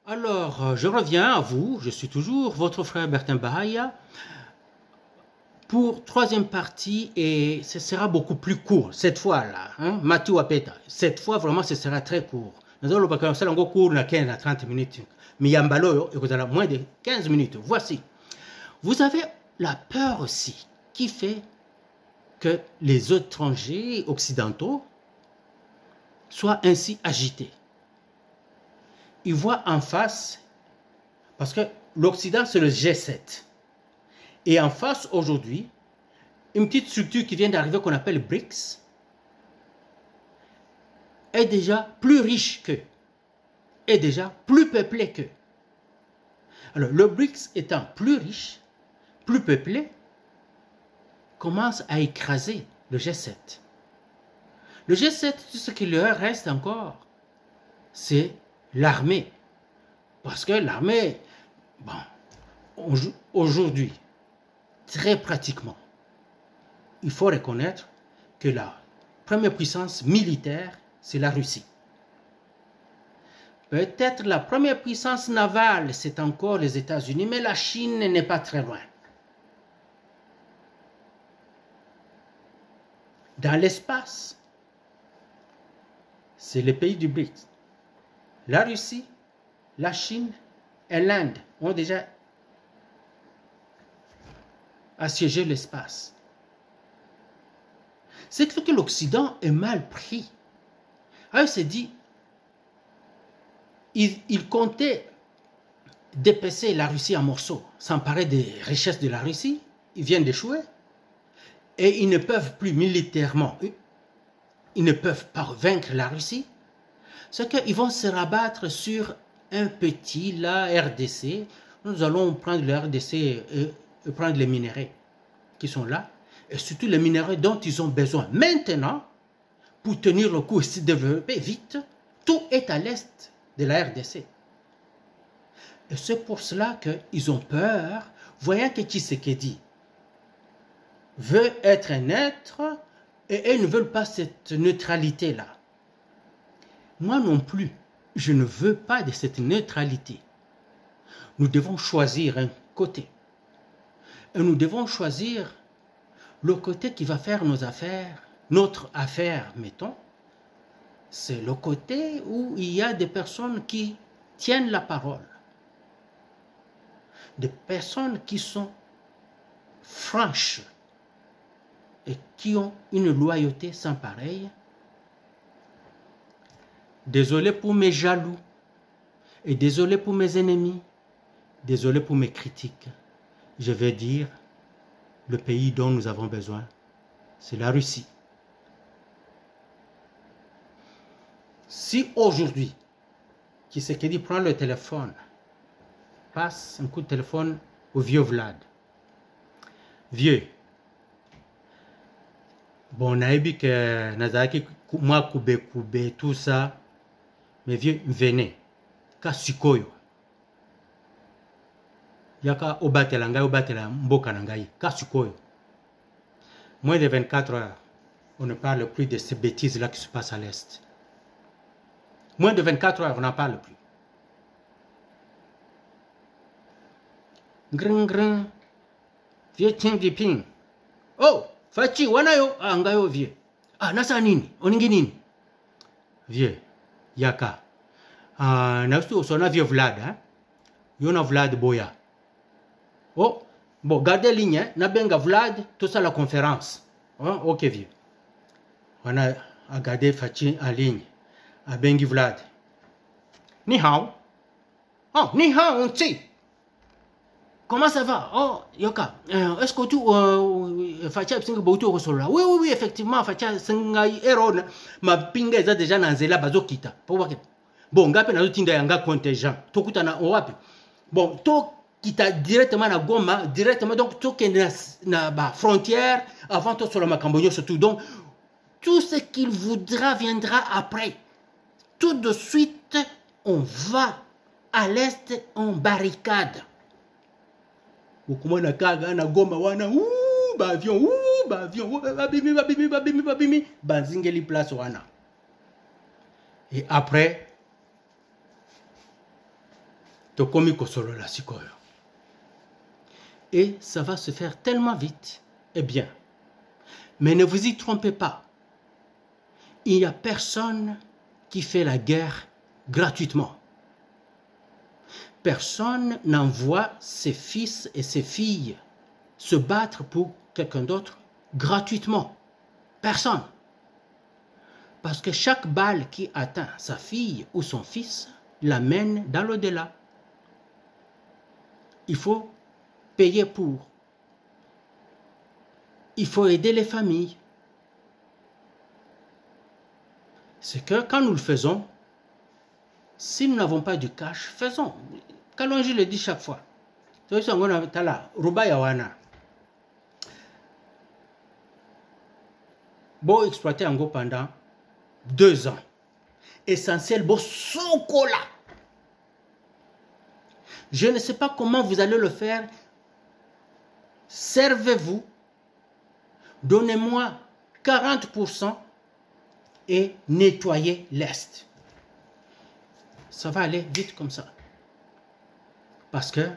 Alors, je reviens à vous, je suis toujours votre frère Bertin Bahaya pour troisième partie et ce sera beaucoup plus court cette fois-là. Hein? Mathieu Apeta, cette fois vraiment ce sera très court. Nous allons commencer en cours na 15 à 30 minutes. Mais Yambalo, vous allez moins de 15 minutes. Voici. Vous avez la peur aussi qui fait que les étrangers occidentaux soient ainsi agités. Ils voient en face, parce que l'Occident c'est le G7. Et en face aujourd'hui, une petite structure qui vient d'arriver qu'on appelle BRICS est déjà plus riche qu'eux, est déjà plus peuplé qu'eux. Alors le BRICS étant plus riche, plus peuplé, commence à écraser le G7. Le G7, tout ce qui leur reste encore, c'est l'armée. Parce que l'armée, bon, aujourd'hui, très pratiquement, il faut reconnaître que la première puissance militaire, c'est la Russie. Peut-être la première puissance navale, c'est encore les États-Unis, mais la Chine n'est pas très loin. Dans l'espace, c'est les pays du BRICS. La Russie, la Chine et l'Inde ont déjà assiégé l'espace. C'est que l'Occident est mal pris. Alors, il s'est dit, il comptait dépecer la Russie en morceaux, s'emparer des richesses de la Russie. Ils viennent d'échouer. Et ils ne peuvent plus militairement, ils ne peuvent pas vaincre la Russie. C'est qu'ils vont se rabattre sur un petit, la RDC. Nous allons prendre le RDC et prendre les minéraux qui sont là. Et surtout les minéraux dont ils ont besoin. Maintenant, pour tenir le coup et se développer vite, tout est à l'est de la RDC. Et c'est pour cela qu'ils ont peur, voyant que Tshisekedi veut être un être et ils ne veulent pas cette neutralité-là. Moi non plus, je ne veux pas de cette neutralité. Nous devons choisir un côté. Et nous devons choisir le côté qui va faire nos affaires, notre affaire, mettons. C'est le côté où il y a des personnes qui tiennent la parole. Des personnes qui sont franches et qui ont une loyauté sans pareille. Désolé pour mes jaloux et désolé pour mes ennemis, désolé pour mes critiques. Je vais dire, le pays dont nous avons besoin, c'est la Russie. Si aujourd'hui, Tshisekedi prend le téléphone, passe un coup de téléphone au vieux Vlad. Vieux, bon, naïbi que Nazaki, moi, Koube, tout ça, mais vieux, venez, ka sikoyo. Yaka obatela ngai, obatela mboka nangai, ka sikoyo. Moins de 24 heures, on ne parle plus de ces bêtises-là qui se passent à l'Est. Moins de 24 heures, on n'en parle plus. Gring, gring, vieux ting di ping. Oh! Fachi, wanayo, angayo vieux. Ah, nasa nini? Oningi nini? Vieux, yaka. Nastu osona vieux Vlad, hein? Yona Vlad boya. Oh, bon, gardez ligne, hein? Nabenga Vlad, tout ça la conférence. Oh, ok, vieux. On a gardé Fachi en ligne. A bengi Vlad. Ni hao? Oh, ni hao, on sait. Comment ça va? Oh, Yoka, est-ce que tu Fatia Singa Bautu Rosola? Oui, oui, oui, effectivement, Fatia Singa Eron, ma pinga est déjà dans Zela Bazokita. Bon, Gape n'a pas yanga contingent. Tokuta na Owapi. Bon, to kita directement na Goma, directement, donc to qui na ba frontière, avant tout sur le Macambonio surtout. Donc, tout ce qu'il voudra viendra après. Tout de suite, on va à l'est, on barricade. Ukumana kaga na Goma wana ba avion babimi banzingeli place wana. Et après Tokomi Kosolo la Sikoyo. Et ça va se faire tellement vite. Eh bien, mais ne vous y trompez pas. Il n'y a personne qui fait la guerre gratuitement. Personne n'envoie ses fils et ses filles se battre pour quelqu'un d'autre gratuitement. Personne. Parce que chaque balle qui atteint sa fille ou son fils l'amène dans l'au-delà. Il faut payer pour. Il faut aider les familles. C'est que quand nous le faisons, si nous n'avons pas du cash, faisons. Kalonji le dit chaque fois. Bon exploiter Ango pendant 2 ans. Essentiel, bon sokola. Je ne sais pas comment vous allez le faire. Servez-vous. Donnez-moi 40% et nettoyez l'Est. Ça va aller vite comme ça. Parce que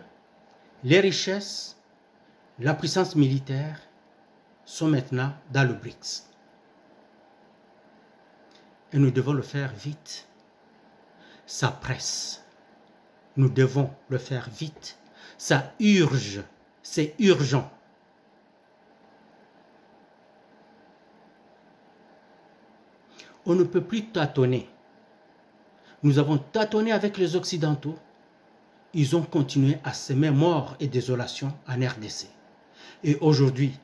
les richesses, la puissance militaire sont maintenant dans le BRICS. Et nous devons le faire vite. Ça presse. Nous devons le faire vite. Ça urge. C'est urgent. On ne peut plus tâtonner. Nous avons tâtonné avec les Occidentaux. Ils ont continué à semer mort et désolation en RDC. Et aujourd'hui,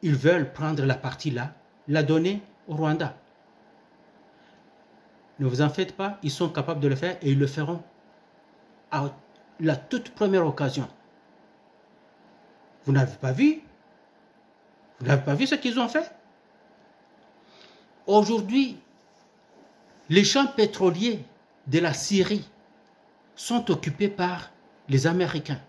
ils veulent prendre la partie là, la donner au Rwanda. Ne vous en faites pas, ils sont capables de le faire et ils le feront à la toute première occasion. Vous n'avez pas vu? Vous n'avez pas vu ce qu'ils ont fait? Aujourd'hui, les champs pétroliers de la Syrie sont occupés par les Américains.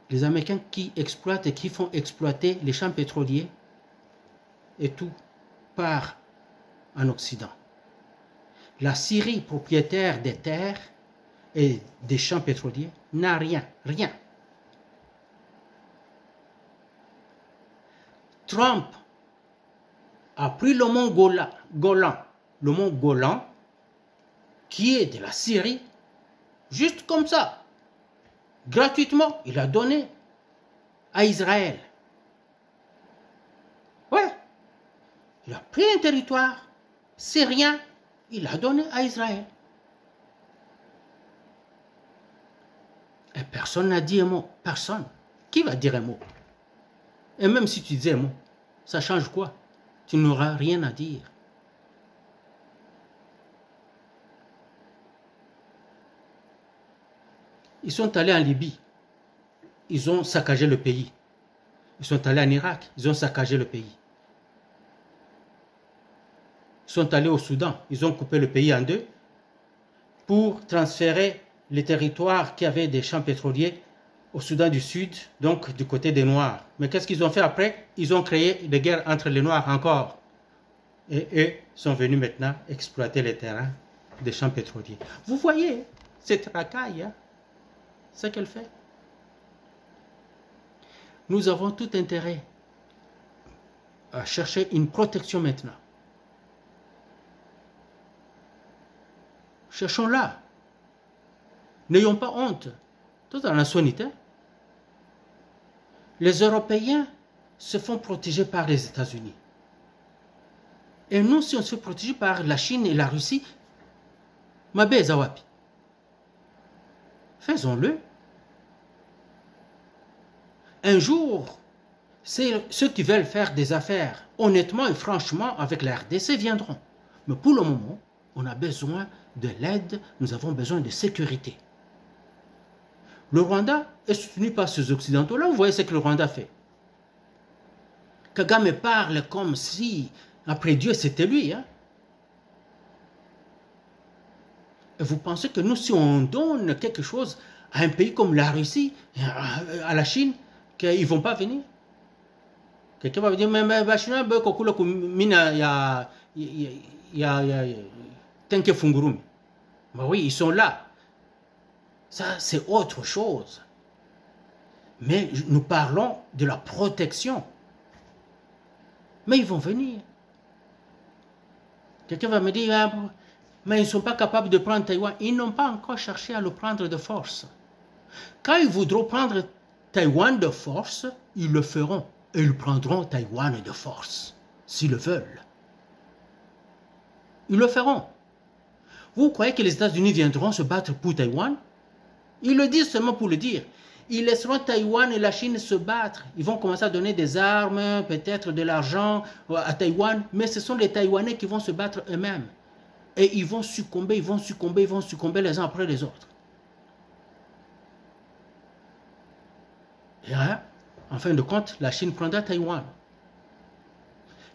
Les Américains qui exploitent et qui font exploiter les champs pétroliers et tout part en Occident. La Syrie, propriétaire des terres et des champs pétroliers, n'a rien, rien. Trump a pris le mont Golan, le mont Golan, qui est de la Syrie, juste comme ça, gratuitement, il a donné à Israël. Ouais, il a pris un territoire syrien, il l'a donné à Israël. Et personne n'a dit un mot, personne. Qui va dire un mot? Et même si tu disais un mot, ça change quoi? Tu n'auras rien à dire. Ils sont allés en Libye. Ils ont saccagé le pays. Ils sont allés en Irak. Ils ont saccagé le pays. Ils sont allés au Soudan. Ils ont coupé le pays en deux pour transférer les territoires qui avaient des champs pétroliers au Soudan du Sud, donc du côté des Noirs. Mais qu'est-ce qu'ils ont fait après? Ils ont créé des guerres entre les Noirs encore. Et eux sont venus maintenant exploiter les terrains des champs pétroliers. Vous voyez cette racaille, hein? Ce qu'elle fait. Nous avons tout intérêt à chercher une protection maintenant. Cherchons-la. N'ayons pas honte. Tout dans la sonité. Les Européens se font protéger par les États-Unis. Et nous, si on se fait protéger par la Chine et la Russie, Mabe Zawapi. Faisons-le. Un jour, ceux qui veulent faire des affaires honnêtement et franchement avec la RDC viendront. Mais pour le moment, on a besoin de l'aide, nous avons besoin de sécurité. Le Rwanda est soutenu par ces Occidentaux-là. Vous voyez ce que le Rwanda fait. Kagame parle comme si, après Dieu, c'était lui. Hein? Et vous pensez que nous, si on donne quelque chose à un pays comme la Russie, à la Chine, qu'ils ne vont pas venir? Quelqu'un va dire, mais la Chine, il y a Tenke Fungurumi. Ben oui, ils sont là. Ça, c'est autre chose. Mais nous parlons de la protection. Mais ils vont venir. Quelqu'un va me dire, ah, mais ils ne sont pas capables de prendre Taïwan. Ils n'ont pas encore cherché à le prendre de force. Quand ils voudront prendre Taïwan de force, ils le feront. Et ils prendront Taïwan de force, s'ils le veulent. Ils le feront. Vous croyez que les États-Unis viendront se battre pour Taïwan? Ils le disent seulement pour le dire. Ils laisseront Taïwan et la Chine se battre. Ils vont commencer à donner des armes, peut-être de l'argent à Taïwan, mais ce sont les Taïwanais qui vont se battre eux-mêmes. Et ils vont succomber, ils vont succomber, ils vont succomber les uns après les autres. Et là, en fin de compte, la Chine prendra Taïwan.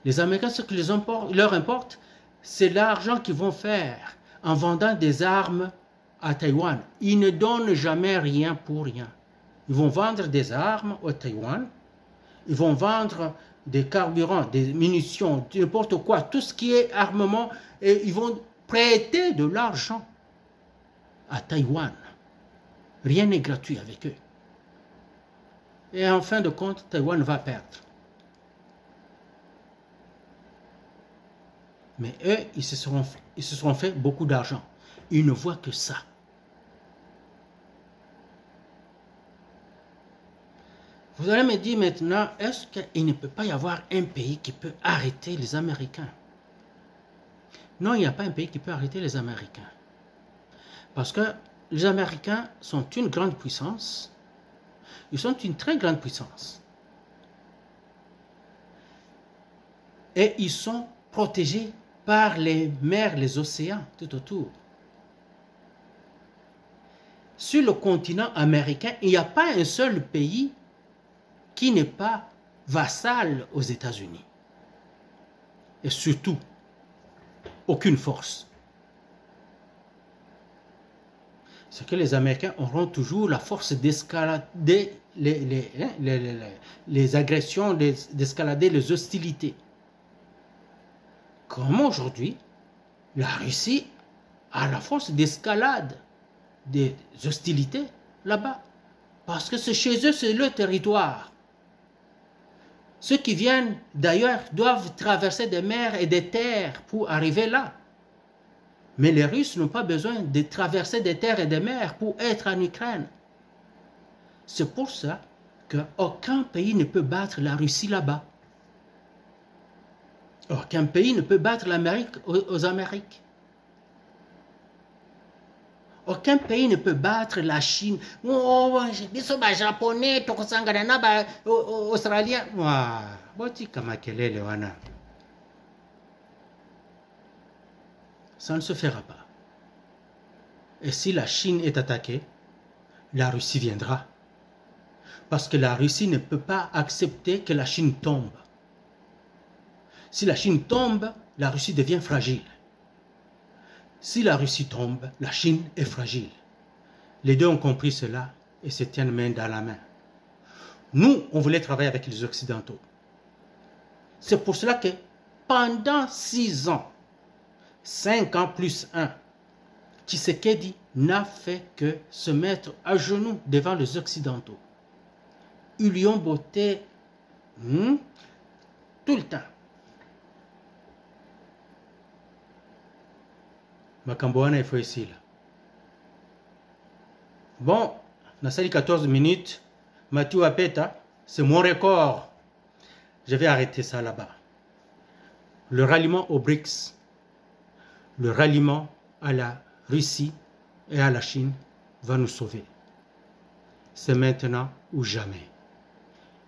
Les Américains, ce qui leur importe, c'est l'argent qu'ils vont faire en vendant des armes à Taïwan. Ils ne donnent jamais rien pour rien. Ils vont vendre des armes au Taïwan, ils vont vendre des carburants, des munitions, n'importe quoi, tout ce qui est armement, et ils vont prêter de l'argent à Taïwan. Rien n'est gratuit avec eux. Et en fin de compte, Taïwan va perdre. Mais eux, ils se seront fait beaucoup d'argent. Ils ne voient que ça. Vous allez me dire maintenant, est-ce qu'il ne peut pas y avoir un pays qui peut arrêter les Américains? Non, il n'y a pas un pays qui peut arrêter les Américains. Parce que les Américains sont une grande puissance. Ils sont une très grande puissance. Et ils sont protégés par les mers, les océans tout autour. Sur le continent américain, il n'y a pas un seul pays qui n'est pas vassal aux États-Unis. Et surtout, aucune force. C'est que les Américains auront toujours la force d'escalader les agressions, d'escalader les hostilités. Comme aujourd'hui, la Russie a la force d'escalade des hostilités là-bas. Parce que c'est chez eux, c'est leur territoire. Ceux qui viennent d'ailleurs doivent traverser des mers et des terres pour arriver là. Mais les Russes n'ont pas besoin de traverser des terres et des mers pour être en Ukraine. C'est pour ça qu'aucun pays ne peut battre la Russie là-bas. Aucun pays ne peut battre l'Amérique aux Amériques. Aucun pays ne peut battre la Chine. Oh, les Japonais, les Australiens. Ça ne se fera pas. Et si la Chine est attaquée, la Russie viendra. Parce que la Russie ne peut pas accepter que la Chine tombe. Si la Chine tombe, la Russie devient fragile. Si la Russie tombe, la Chine est fragile. Les deux ont compris cela et se tiennent main dans la main. Nous, on voulait travailler avec les Occidentaux. C'est pour cela que pendant 6 ans, 5 ans plus 1, Tshisekedi n'a fait que se mettre à genoux devant les Occidentaux. Ils lui ont botté tout le temps. Makamboana, il faut ici là. Bon, on a 14 minutes. Mathieu Apeta, c'est mon record. Je vais arrêter ça là-bas. Le ralliement aux BRICS, le ralliement à la Russie et à la Chine va nous sauver. C'est maintenant ou jamais.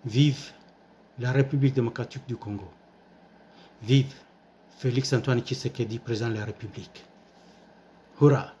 Vive la République démocratique du Congo. Vive Félix Antoine Tshisekedi, président de la République. Hurrah!